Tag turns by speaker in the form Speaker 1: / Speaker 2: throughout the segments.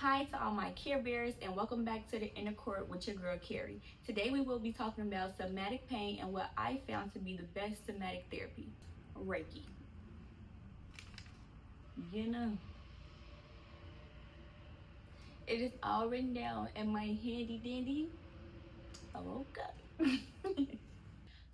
Speaker 1: Hi to all my Care Bears and welcome back to the Inner Court with your girl Carrie. Today we will be talking about somatic pain and what I found to be the best somatic therapy, Reiki. You know, it is all written down in my handy dandy. Okay.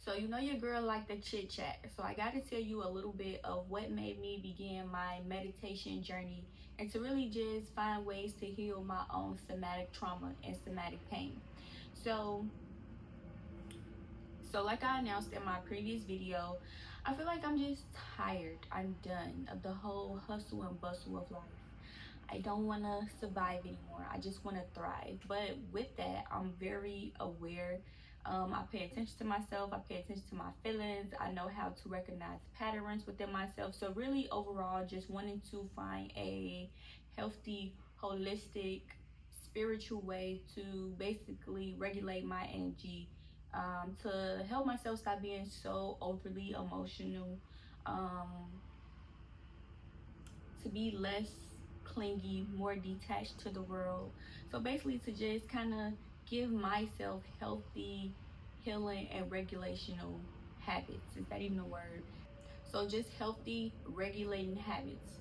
Speaker 1: So you know your girl like to chit chat, so I got to tell you a little bit of what made me begin my meditation journey and to really just find ways to heal my own somatic trauma and somatic pain. So like I announced in my previous video, I feel like I'm just tired. I'm done of the whole hustle and bustle of life. I don't want to survive anymore. I just want to thrive. But with that, I'm very aware. I pay attention to myself. I pay attention to my feelings. I know how to recognize patterns within myself. So really overall, just wanting to find a healthy, holistic, spiritual way to basically regulate my energy, to help myself stop being so overly emotional, to be less clingy, more detached to the world. So basically to just kind of give myself healthy healing and regulational habits. Is that even a word? So just healthy regulating habits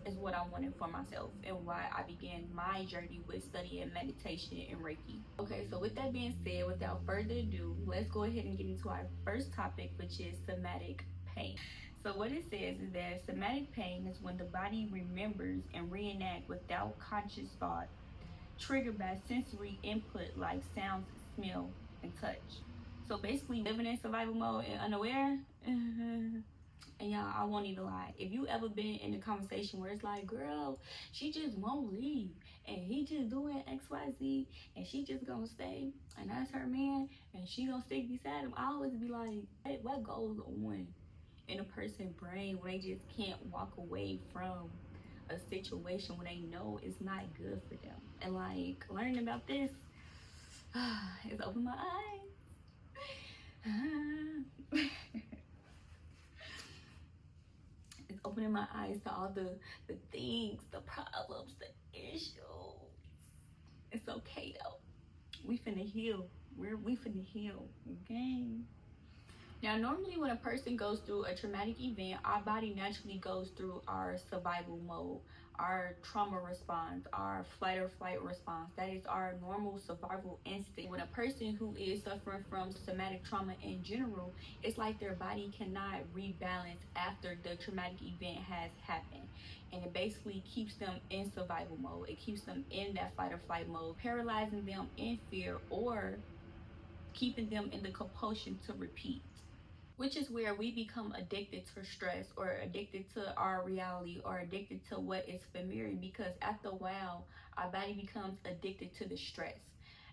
Speaker 1: is what I wanted for myself and why I began my journey with studying meditation and Reiki. Okay, so with that being said, without further ado, let's go ahead and get into our first topic, which is somatic pain. So what it says is that somatic pain is when the body remembers and reenact without conscious thought, triggered by sensory input like sounds, smell, and touch. So basically living in survival mode and unaware. And y'all, I won't even lie. If you ever been in a conversation where it's like, girl, she just won't leave, and he just doing XYZ, and she just gonna stay, and that's her man, and she gonna stick beside him, I always be like, hey, what goes on in a person's brain when they just can't walk away from a situation when they know it's not good for them? And like learning about this, it's opened my eyes. It's opening my eyes to all the things, the problems, the issues. It's okay though. We finna heal. We finna heal, okay? Now, normally when a person goes through a traumatic event, our body naturally goes through our survival mode, our trauma response, our flight or flight response. That is our normal survival instinct. When a person who is suffering from somatic trauma in general, it's like their body cannot rebalance after the traumatic event has happened. And it basically keeps them in survival mode. It keeps them in that fight or flight mode, paralyzing them in fear or keeping them in the compulsion to repeat. Which is where we become addicted to stress or addicted to our reality or addicted to what is familiar, because after a while, our body becomes addicted to the stress.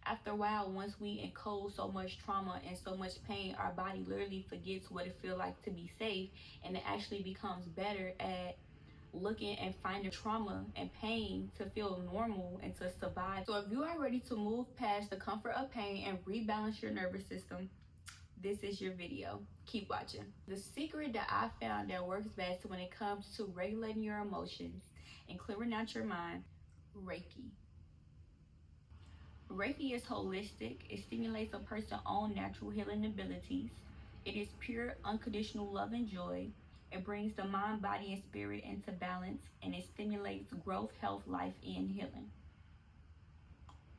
Speaker 1: After a while, once we encode so much trauma and so much pain, our body literally forgets what it feels like to be safe, and it actually becomes better at looking and finding trauma and pain to feel normal and to survive. So if you are ready to move past the comfort of pain and rebalance your nervous system, this is your video. Keep watching. The secret that I found that works best when it comes to regulating your emotions and clearing out your mind, Reiki. Reiki is holistic. It stimulates a person's own natural healing abilities. It is pure, unconditional love and joy. It brings the mind, body, and spirit into balance, and it stimulates growth, health, life, and healing.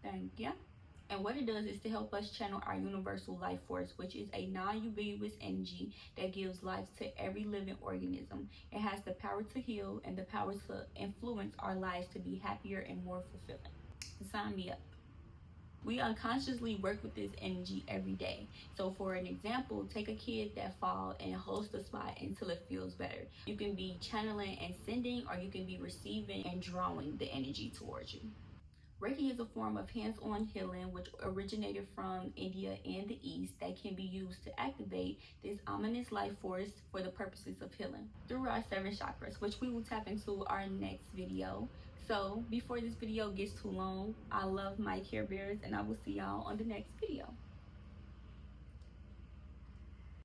Speaker 1: Thank you. And what it does is to help us channel our universal life force, which is a non-ubiquitous energy that gives life to every living organism. It has the power to heal and the power to influence our lives to be happier and more fulfilling. Sign me up. We unconsciously work with this energy every day. So for an example, take a kid that falls and holds the spot until it feels better. You can be channeling and sending, or you can be receiving and drawing the energy towards you. Reiki is a form of hands-on healing which originated from India and the East that can be used to activate this ominous life force for the purposes of healing through our 7 chakras, which we will tap into our next video. So before this video gets too long, I love my Care Bears, and I will see y'all on the next video.